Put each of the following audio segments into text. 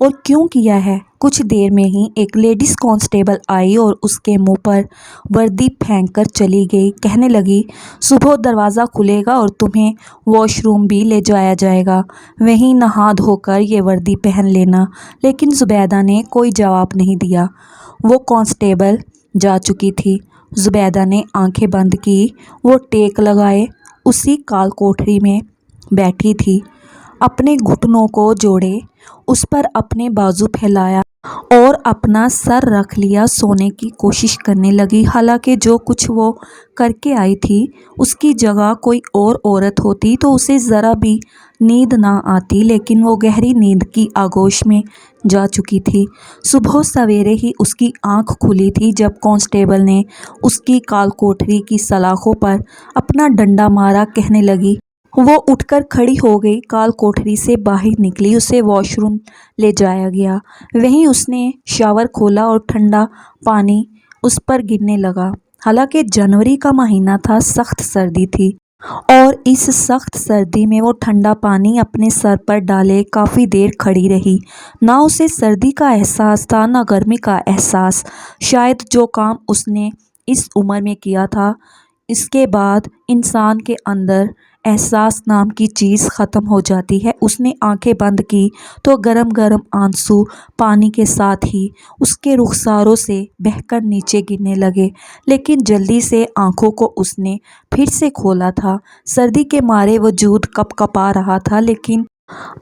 اور کیوں کیا ہے؟ کچھ دیر میں ہی ایک لیڈیز کانسٹیبل آئی اور اس کے منہ پر وردی پھینک کر چلی گئی۔ کہنے لگی، صبح دروازہ کھلے گا اور تمہیں واش روم بھی لے جایا جائے گا، وہیں نہا دھو کر یہ وردی پہن لینا۔ لیکن زبیدہ نے کوئی جواب نہیں دیا۔ وہ کانسٹیبل جا چکی تھی۔ زبیدہ نے آنکھیں بند کی۔ وہ ٹیک لگائے اسی کال کوٹری میں بیٹھی تھی، اپنے گھٹنوں کو جوڑے، اس پر اپنے بازو پھیلایا اور اپنا سر رکھ لیا، سونے کی کوشش کرنے لگی۔ حالانکہ جو کچھ وہ کر کے آئی تھی، اس کی جگہ کوئی اور عورت ہوتی تو اسے ذرا بھی نیند نہ آتی، لیکن وہ گہری نیند کی آغوش میں جا چکی تھی۔ صبح سویرے ہی اس کی آنکھ کھلی تھی جب کانسٹیبل نے اس کی کال کوٹری کی سلاخوں پر اپنا ڈنڈا مارا۔ کہنے لگی۔ وہ اٹھ کر کھڑی ہو گئی، کال کوٹری سے باہر نکلی، اسے واش روم لے جایا گیا۔ وہیں اس نے شاور کھولا اور ٹھنڈا پانی اس پر گرنے لگا۔ حالانکہ جنوری کا مہینہ تھا، سخت سردی تھی، اور اس سخت سردی میں وہ ٹھنڈا پانی اپنے سر پر ڈالے کافی دیر کھڑی رہی۔ نہ اسے سردی کا احساس تھا، نہ گرمی کا احساس۔ شاید جو کام اس نے اس عمر میں کیا تھا، اس کے بعد انسان کے اندر احساس نام کی چیز ختم ہو جاتی ہے۔ اس نے آنکھیں بند کی تو گرم گرم آنسو پانی کے ساتھ ہی اس کے رخساروں سے بہہ کر نیچے گرنے لگے، لیکن جلدی سے آنکھوں کو اس نے پھر سے کھولا تھا۔ سردی کے مارے وجود کپ کپا رہا تھا، لیکن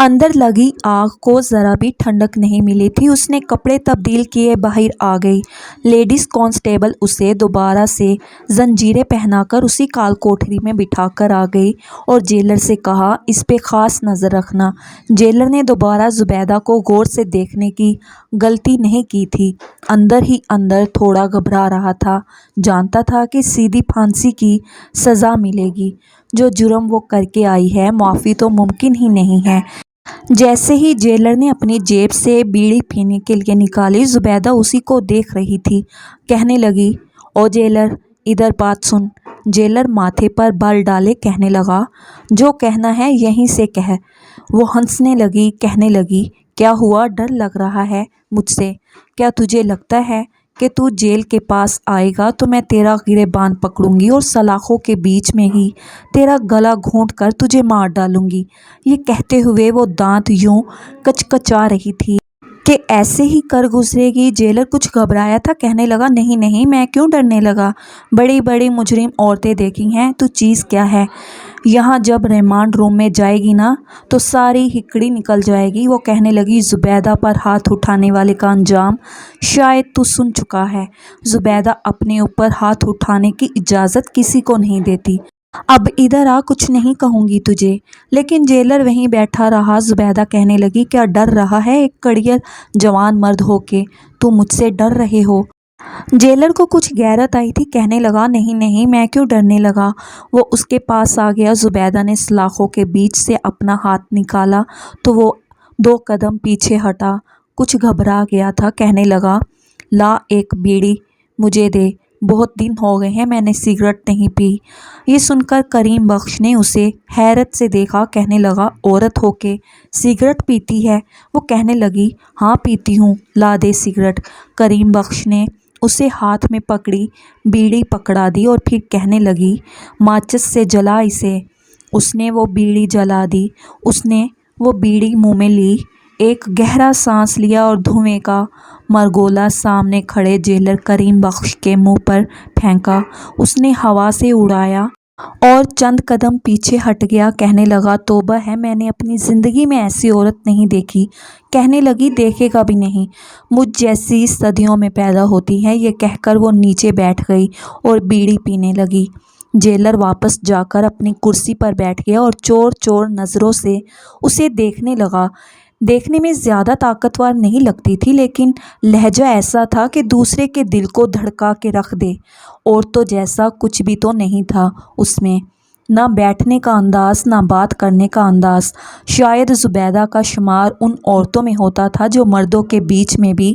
اندر لگی آگ کو ذرا بھی ٹھنڈک نہیں ملی تھی۔ اس نے کپڑے تبدیل کیے باہر آ گئی۔ لیڈیز کانسٹیبل اسے دوبارہ سے زنجیریں پہنا کر اسی کال کوٹری میں بٹھا کر آ گئی اور جیلر سے کہا، اس پہ خاص نظر رکھنا۔ جیلر نے دوبارہ زبیدہ کو غور سے دیکھنے کی غلطی نہیں کی تھی۔ اندر ہی اندر تھوڑا گھبرا رہا تھا، جانتا تھا کہ سیدھی پھانسی کی سزا ملے گی۔ جو جرم وہ کر کے آئی ہے، معافی تو ممکن ہی نہیں ہے۔ جیسے ہی جیلر نے اپنی جیب سے بیڑی پینے کے لیے نکالی، زبیدہ اسی کو دیکھ رہی تھی۔ کہنے لگی، او جیلر، ادھر بات سن۔ جیلر ماتھے پر بال ڈالے کہنے لگا، جو کہنا ہے یہیں سے کہہ۔ وہ ہنسنے لگی، کہنے لگی، کیا ہوا؟ ڈر لگ رہا ہے مجھ سے؟ کیا تجھے لگتا ہے کہ تو جیل کے پاس آئے گا تو میں تیرا گریبان پکڑوں گی اور سلاخوں کے بیچ میں ہی تیرا گلا گھونٹ کر تجھے مار ڈالوں گی؟ یہ کہتے ہوئے وہ دانت یوں کچکچا رہی تھی کہ ایسے ہی کر گزرے گی۔ جیلر کچھ گھبرایا تھا، کہنے لگا، نہیں نہیں، میں کیوں ڈرنے لگا؟ بڑی بڑی مجرم عورتیں دیکھی ہیں، تو چیز کیا ہے؟ یہاں جب ریمانڈ روم میں جائے گی نا تو ساری ہکڑی نکل جائے گی۔ وہ کہنے لگی، زبیدہ پر ہاتھ اٹھانے والے کا انجام شاید تو سن چکا ہے۔ زبیدہ اپنے اوپر ہاتھ اٹھانے کی اجازت کسی کو نہیں دیتی۔ اب ادھر آ، کچھ نہیں کہوں گی تجھے۔ لیکن جیلر وہیں بیٹھا رہا۔ زبیدہ کہنے لگی، کیا ڈر رہا ہے؟ ایک کڑیل جوان مرد ہو کے تو مجھ سے ڈر رہے ہو؟ جیلر کو کچھ غیرت آئی تھی، کہنے لگا، نہیں نہیں، میں کیوں ڈرنے لگا؟ وہ اس کے پاس آ گیا۔ زبیدہ نے سلاخوں کے بیچ سے اپنا ہاتھ نکالا تو وہ 2 قدم پیچھے ہٹا، کچھ گھبرا گیا تھا۔ کہنے لگا، لا ایک بیڑی مجھے دے، بہت دن ہو گئے ہیں میں نے سگریٹ نہیں پی۔ یہ سن کر کریم بخش نے اسے حیرت سے دیکھا۔ کہنے لگا، عورت ہو کے سگریٹ پیتی ہے؟ وہ کہنے لگی، ہاں پیتی ہوں، لا دے سگریٹ۔ کریم بخش نے اسے ہاتھ میں پکڑی بیڑی پکڑا دی اور پھر کہنے لگی، ماچس سے جلا اسے۔ اس نے وہ بیڑی جلا دی۔ اس نے وہ بیڑی منہ میں لی، ایک گہرا سانس لیا اور دھوئیں کا مرگولا سامنے کھڑے جیلر کریم بخش کے منہ پر پھینکا۔ اس نے ہوا سے اڑایا اور چند قدم پیچھے ہٹ گیا۔ کہنے لگا، توبہ ہے، میں نے اپنی زندگی میں ایسی عورت نہیں دیکھی۔ کہنے لگی، دیکھے گا بھی نہیں، مجھ جیسی صدیوں میں پیدا ہوتی ہے۔ یہ کہہ کر وہ نیچے بیٹھ گئی اور بیڑی پینے لگی۔ جیلر واپس جا کر اپنی کرسی پر بیٹھ گیا اور چور چور نظروں سے اسے دیکھنے لگا۔ دیکھنے میں زیادہ طاقتور نہیں لگتی تھی، لیکن لہجہ ایسا تھا کہ دوسرے کے دل کو دھڑکا کے رکھ دے۔ عورتوں جیسا کچھ بھی تو نہیں تھا اس میں، نہ بیٹھنے کا انداز، نہ بات کرنے کا انداز۔ شاید زبیدہ کا شمار ان عورتوں میں ہوتا تھا جو مردوں کے بیچ میں بھی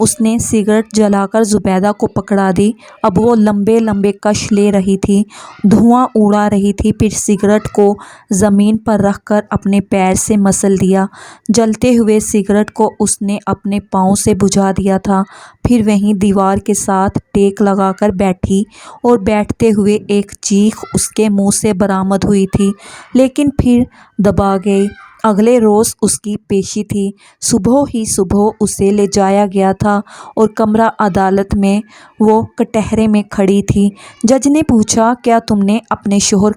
اس نے سگریٹ جلا کر زبیدہ کو پکڑا دی۔ اب وہ لمبے لمبے کش لے رہی تھی، دھواں اڑا رہی تھی۔ پھر سگریٹ کو زمین پر رکھ کر اپنے پیر سے مسل دیا۔ جلتے ہوئے سگریٹ کو اس نے اپنے پاؤں سے بجھا دیا تھا۔ پھر وہیں دیوار کے ساتھ ٹیک لگا کر بیٹھی اور بیٹھتے ہوئے ایک چیخ اس کے منہ سے برآمد ہوئی تھی، لیکن پھر دبا گئی۔ اگلے روز اس کی پیشی تھی۔ صبح ہی صبح اسے لے جایا گیا تھا اور کمرہ عدالت میں وہ کٹہرے میں کھڑی تھی۔ جج نے پوچھا، کیا تم نے اپنے شوہر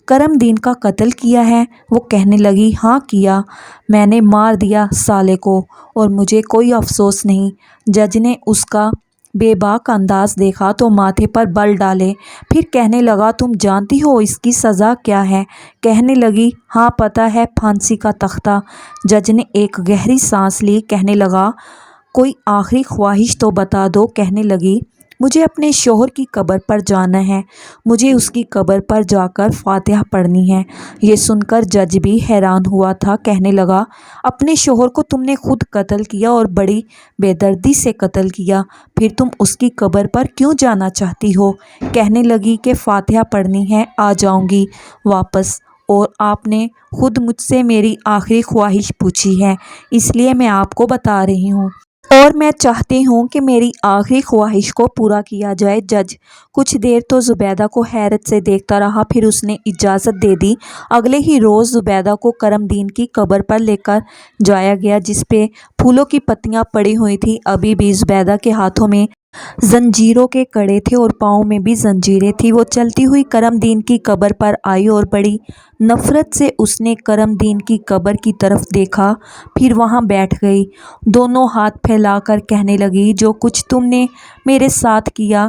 کرم دین کا قتل کیا ہے؟ وہ کہنے لگی، ہاں کیا، میں نے مار دیا سالے کو، اور مجھے کوئی افسوس نہیں۔ جج نے اس کا بے باک انداز دیکھا تو ماتھے پر بل ڈالے۔ پھر کہنے لگا، تم جانتی ہو اس کی سزا کیا ہے؟ کہنے لگی، ہاں پتہ ہے، پھانسی کا تختہ۔ جج نے ایک گہری سانس لی۔ کہنے لگا، کوئی آخری خواہش تو بتا دو۔ کہنے لگی، مجھے اپنے شوہر کی قبر پر جانا ہے، مجھے اس کی قبر پر جا کر فاتحہ پڑھنی ہے۔ یہ سن کر جج بھی حیران ہوا تھا۔ کہنے لگا، اپنے شوہر کو تم نے خود قتل کیا اور بڑی بے دردی سے قتل کیا، پھر تم اس کی قبر پر کیوں جانا چاہتی ہو؟ کہنے لگی کہ فاتحہ پڑھنی ہے، آ جاؤں گی واپس، اور آپ نے خود مجھ سے میری آخری خواہش پوچھی ہے، اس لیے میں آپ کو بتا رہی ہوں، اور میں چاہتی ہوں کہ میری آخری خواہش کو پورا کیا جائے۔ جج کچھ دیر تو زبیدہ کو حیرت سے دیکھتا رہا، پھر اس نے اجازت دے دی۔ اگلے ہی روز زبیدہ کو کرم دین کی قبر پر لے کر جایا گیا، جس پہ پھولوں کی پتیاں پڑی ہوئی تھیں۔ ابھی بھی زبیدہ کے ہاتھوں میں زنجیروں کے کڑے تھے اور پاؤں میں بھی زنجیریں تھیں۔ وہ چلتی ہوئی کرم دین کی قبر پر آئی اور بڑی نفرت سے اس نے کرم دین کی قبر کی طرف دیکھا، پھر وہاں بیٹھ گئی، دونوں ہاتھ پھیلا کر کہنے لگی، جو کچھ تم نے میرے ساتھ کیا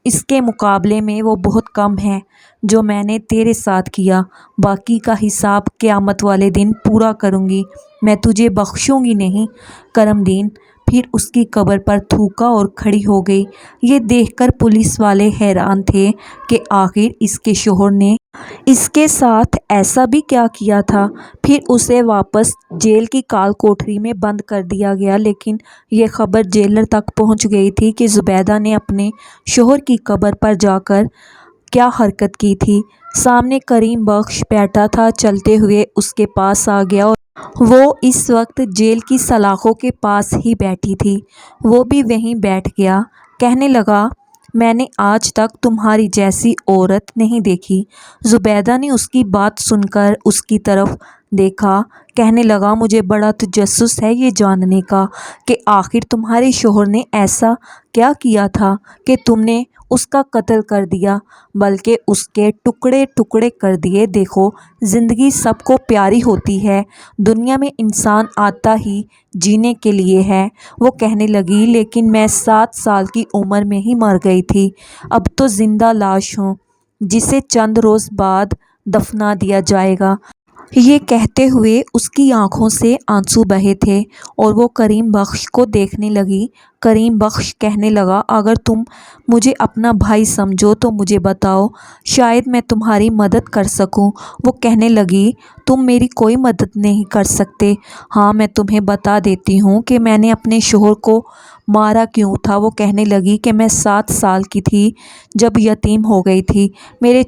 اس کے مقابلے میں وہ بہت کم ہے جو میں نے تیرے ساتھ کیا۔ باقی کا حساب قیامت والے دن پورا کروں گی، میں تجھے بخشوں گی نہیں۔ کرم دین پھر اس کی قبر پر تھوکا اور کھڑی ہو گئی۔ یہ دیکھ کر پولیس والے حیران تھے کہ آخر اس کے شوہر نے اس کے ساتھ ایسا بھی کیا کیا تھا۔ پھر اسے واپس جیل کی کال کوٹری میں بند کر دیا گیا، لیکن یہ خبر جیلر تک پہنچ گئی تھی کہ زبیدہ نے اپنے شوہر کی قبر پر جا کر کیا حرکت کی تھی۔ سامنے کریم بخش بیٹھا تھا، چلتے ہوئے اس کے پاس آ گیا اور وہ اس وقت جیل کی سلاخوں کے پاس ہی بیٹھی تھی۔ وہ بھی وہیں بیٹھ گیا۔ کہنے لگا، میں نے آج تک تمہاری جیسی عورت نہیں دیکھی۔ زبیدہ نے اس کی بات سن کر اس کی طرف دیکھا۔ کہنے لگا، مجھے بڑا تجسس ہے یہ جاننے کا کہ آخر تمہارے شوہر نے ایسا کیا کیا تھا کہ تم نے اس کا قتل کر دیا، بلکہ اس کے ٹکڑے ٹکڑے کر دیے۔ دیکھو، زندگی سب کو پیاری ہوتی ہے، دنیا میں انسان آتا ہی جینے کے لیے ہے۔ وہ کہنے لگی، لیکن میں 7 سال کی عمر میں ہی مر گئی تھی، اب تو زندہ لاش ہوں جسے چند روز بعد دفنا دیا جائے گا۔ یہ کہتے ہوئے اس کی آنکھوں سے آنسو بہے تھے اور وہ کریم بخش کو دیکھنے لگی۔ کریم بخش کہنے لگا، اگر تم مجھے اپنا بھائی سمجھو تو مجھے بتاؤ، شاید میں تمہاری مدد کر سکوں۔ وہ کہنے لگی، تم میری کوئی مدد نہیں کر سکتے۔ ہاں، میں تمہیں بتا دیتی ہوں کہ میں نے اپنے شوہر کو مارا کیوں تھا۔ وہ کہنے لگی کہ میں 7 سال کی تھی جب یتیم ہو گئی تھی، میرے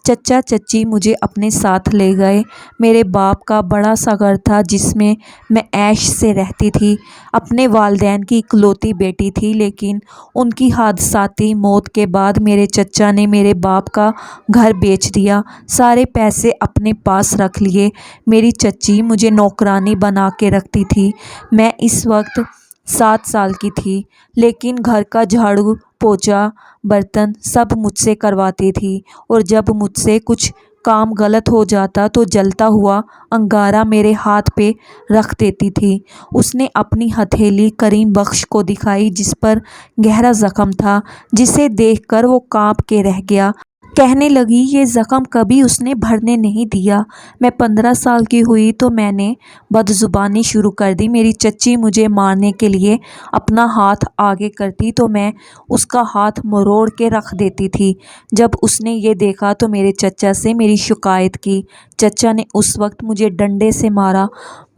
چچا چچی مجھے اپنے ساتھ لے گئے۔ میرے باپ کا بڑا سا گھر تھا جس میں میں عیش سے رہتی تھی، اپنے والدین کی اکلوتی بیٹی تھی، لیکن ان کی حادثاتی موت کے بعد میرے چچا نے میرے باپ کا گھر بیچ دیا، سارے پیسے اپنے پاس رکھ لیے۔ میری چچی مجھے نوکرانی بنا کے رکھتی تھی۔ میں اس وقت 7 سال کی تھی، لیکن گھر کا جھاڑو پوچھا برتن سب مجھ سے کرواتی تھی، اور جب مجھ سے کچھ کام غلط ہو جاتا تو جلتا ہوا انگارہ میرے ہاتھ پہ رکھ دیتی تھی۔ اس نے اپنی ہتھیلی کریم بخش کو دکھائی جس پر گہرا زخم تھا، جسے دیکھ کر وہ کانپ کے رہ گیا۔ کہنے لگی، یہ زخم کبھی اس نے بھرنے نہیں دیا۔ میں 15 سال کی ہوئی تو میں نے بدزبانی شروع کر دی۔ میری چچی مجھے مارنے کے لیے اپنا ہاتھ آگے کرتی تو میں اس کا ہاتھ مروڑ کے رکھ دیتی تھی۔ جب اس نے یہ دیکھا تو میرے چچا سے میری شکایت کی۔ چچا نے اس وقت مجھے ڈنڈے سے مارا،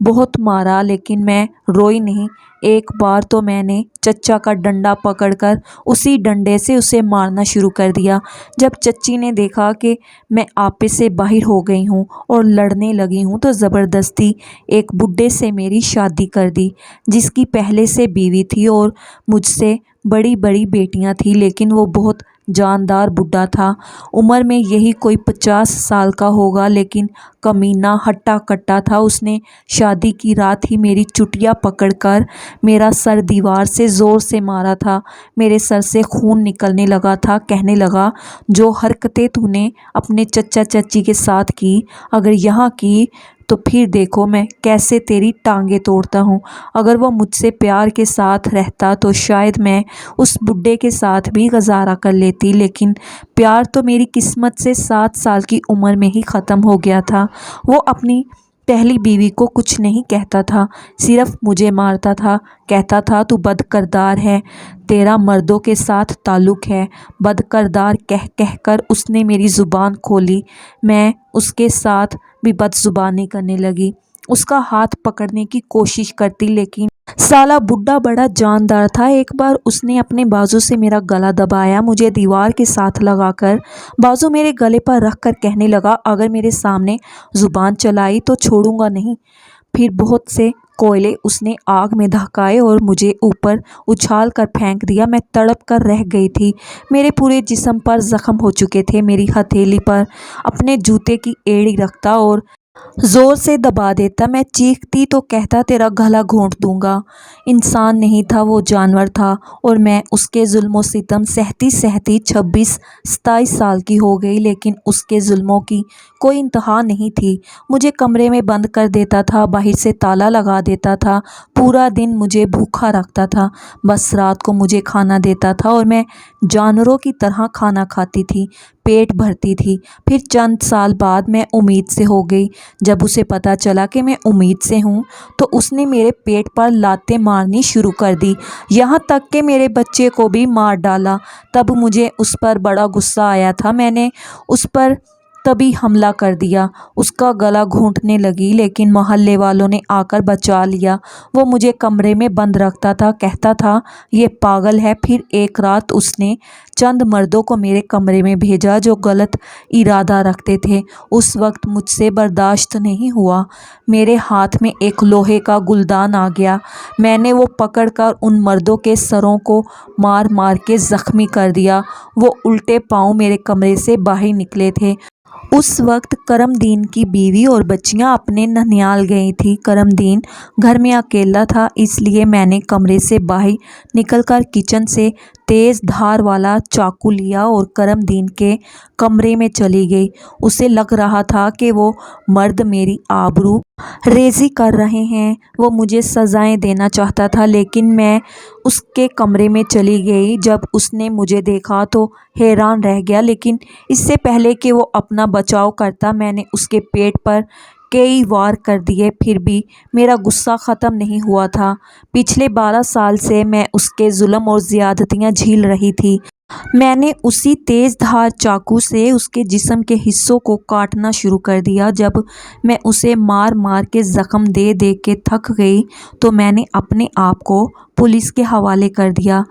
بہت مارا، لیکن میں روئی نہیں۔ ایک بار تو میں نے چچا کا ڈنڈا پکڑ کر اسی ڈنڈے سے اسے مارنا شروع کر دیا۔ جب چچی نے دیکھا کہ میں آپے سے باہر ہو گئی ہوں اور لڑنے لگی ہوں تو زبردستی ایک بڈھے سے میری شادی کر دی، جس کی پہلے سے بیوی تھی اور مجھ سے بڑی بڑی بیٹیاں تھیں، لیکن وہ بہت جاندار بڈھا تھا۔ عمر میں یہی کوئی 50 سال کا ہوگا، لیکن کمینہ ہٹا کٹا تھا۔ اس نے شادی کی رات ہی میری چٹیا پکڑ کر میرا سر دیوار سے زور سے مارا تھا۔ میرے سر سے خون نکلنے لگا تھا۔ کہنے لگا، جو حرکتیں تو نے اپنے چچا چچی کے ساتھ کی، اگر یہاں کی تو پھر دیکھو میں کیسے تیری ٹانگیں توڑتا ہوں۔ اگر وہ مجھ سے پیار کے ساتھ رہتا تو شاید میں اس بڈھے کے ساتھ بھی گزارا کر لیتی، لیکن پیار تو میری قسمت سے 7 سال کی عمر میں ہی ختم ہو گیا تھا۔ وہ اپنی پہلی بیوی کو کچھ نہیں کہتا تھا، صرف مجھے مارتا تھا، کہتا تھا تو بد کردار ہے، تیرا مردوں کے ساتھ تعلق ہے۔ بد کردار کہہ کہہ کر اس نے میری زبان کھولی۔ میں اس کے ساتھ بھی بد زبانی کرنے لگی، اس کا ہاتھ پکڑنے کی کوشش کرتی، لیکن سالا بڈھا بڑا جاندار تھا۔ ایک بار اس نے اپنے بازو سے میرا گلا دبایا، مجھے دیوار کے ساتھ لگا کر بازو میرے گلے پر رکھ کر کہنے لگا، اگر میرے سامنے زبان چلائی تو چھوڑوں گا نہیں۔ پھر بہت سے کوئلے اس نے آگ میں دھکائے اور مجھے اوپر اچھال کر پھینک دیا۔ میں تڑپ کر رہ گئی تھی، میرے پورے جسم پر زخم ہو چکے تھے۔ میری ہتھیلی پر اپنے جوتے کی ایڑی رکھتا اور زور سے دبا دیتا۔ میں چیختی تو کہتا، تیرا گلا گھونٹ دوں گا۔ انسان نہیں تھا، وہ جانور تھا، اور میں اس کے ظلم و ستم سہتی سہتی 26-27 سال کی ہو گئی، لیکن اس کے ظلموں کی کوئی انتہا نہیں تھی۔ مجھے کمرے میں بند کر دیتا تھا، باہر سے تالا لگا دیتا تھا، پورا دن مجھے بھوکا رکھتا تھا، بس رات کو مجھے کھانا دیتا تھا اور میں جانوروں کی طرح کھانا کھاتی تھی، پیٹ بھرتی تھی۔ پھر چند سال بعد میں امید سے ہو گئی۔ جب اسے پتہ چلا کہ میں امید سے ہوں تو اس نے میرے پیٹ پر لاتیں مارنی شروع کر دی، یہاں تک کہ میرے بچے کو بھی مار ڈالا۔ تب مجھے اس پر بڑا غصہ آیا تھا، میں نے اس پر تبھی حملہ کر دیا۔ اس کا گلا گھونٹنے لگی، لیکن محلے والوں نے آ کر بچا لیا۔ وہ مجھے کمرے میں بند رکھتا تھا، کہتا تھا یہ پاگل ہے۔ پھر ایک رات اس نے چند مردوں کو میرے کمرے میں بھیجا جو غلط ارادہ رکھتے تھے۔ اس وقت مجھ سے برداشت نہیں ہوا، میرے ہاتھ میں ایک لوہے کا گلدان آ گیا۔ میں نے وہ پکڑ کر ان مردوں کے سروں کو مار مار کے زخمی کر دیا۔ وہ الٹے پاؤں میرے کمرے سے باہر نکلے تھے۔ اس وقت کرم دین کی بیوی اور بچیاں اپنے ننیال گئی تھیں۔ کرم دین گھر میں اکیلا تھا، اس لیے میں نے کمرے سے باہر نکل کر کچن سے تیز دھار والا چاقو لیا اور کرم دین کے کمرے میں چلی گئی۔ اسے لگ رہا تھا کہ وہ مرد میری آبرو ریزی کر رہے ہیں، وہ مجھے سزائیں دینا چاہتا تھا، لیکن میں اس کے کمرے میں چلی گئی۔ جب اس نے مجھے دیکھا تو حیران رہ گیا، لیکن اس سے پہلے کہ وہ اپنا بچاؤ کرتا میں نے اس کے پیٹ پر کئی وار کر دیے۔ پھر بھی میرا غصہ ختم نہیں ہوا تھا۔ پچھلے 12 سال سے میں اس کے ظلم اور زیادتیاں جھیل رہی تھی۔ میں نے اسی تیز دھار چاقو سے اس کے جسم کے حصوں کو کاٹنا شروع کر دیا۔ جب میں اسے مار مار کے زخم دے دے کے تھک گئی تو میں نے اپنے آپ کو پولیس کے حوالے کر دیا۔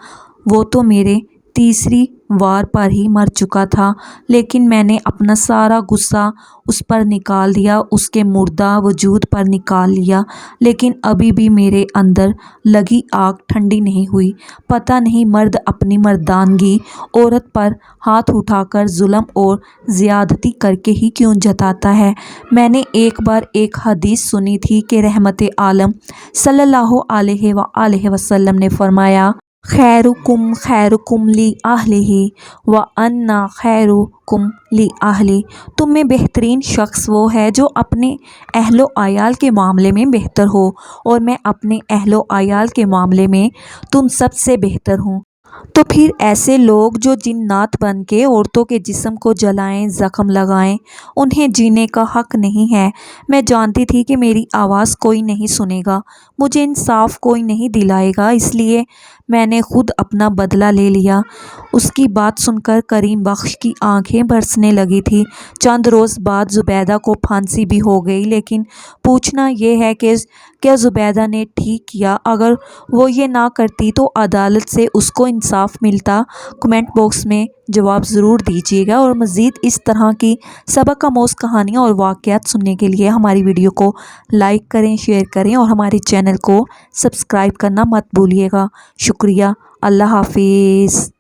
وہ تو میرے تیسری وار پر ہی مر چکا تھا، لیکن میں نے اپنا سارا غصہ اس پر نکال دیا، اس کے مردہ وجود پر نکال لیا، لیکن ابھی بھی میرے اندر لگی آگ ٹھنڈی نہیں ہوئی۔ پتہ نہیں مرد اپنی مردانگی عورت پر ہاتھ اٹھا کر ظلم اور زیادتی کر کے ہی کیوں جتاتا ہے۔ میں نے ایک بار ایک حدیث سنی تھی کہ رحمت عالم صلی اللہ علیہ وآلہ وسلم نے فرمایا، خیرکم خیرکم لأہلہ وأنا خیرکم لأہلی۔ تم میں بہترین شخص وہ ہے جو اپنے اہل و عیال کے معاملے میں بہتر ہو، اور میں اپنے اہل و عیال کے معاملے میں تم سب سے بہتر ہوں۔ تو پھر ایسے لوگ جو جنات بن کے عورتوں کے جسم کو جلائیں، زخم لگائیں، انہیں جینے کا حق نہیں ہے۔ میں جانتی تھی کہ میری آواز کوئی نہیں سنے گا، مجھے انصاف کوئی نہیں دلائے گا، اس لیے میں نے خود اپنا بدلہ لے لیا۔ اس کی بات سن کر کریم بخش کی آنکھیں برسنے لگی تھیں۔ چند روز بعد زبیدہ کو پھانسی بھی ہو گئی، لیکن پوچھنا یہ ہے کہ کیا زبیدہ نے ٹھیک کیا؟ اگر وہ یہ نہ کرتی تو عدالت سے اس کو انصاف ملتا؟ کمنٹ باکس میں جواب ضرور دیجیے گا، اور مزید اس طرح کی سبق آموز کہانیاں اور واقعات سننے کے لیے ہماری ویڈیو کو لائک کریں، شیئر کریں اور ہمارے چینل کو سبسکرائب کرنا مت بھولیے گا۔ شکریہ۔ اللہ حافظ۔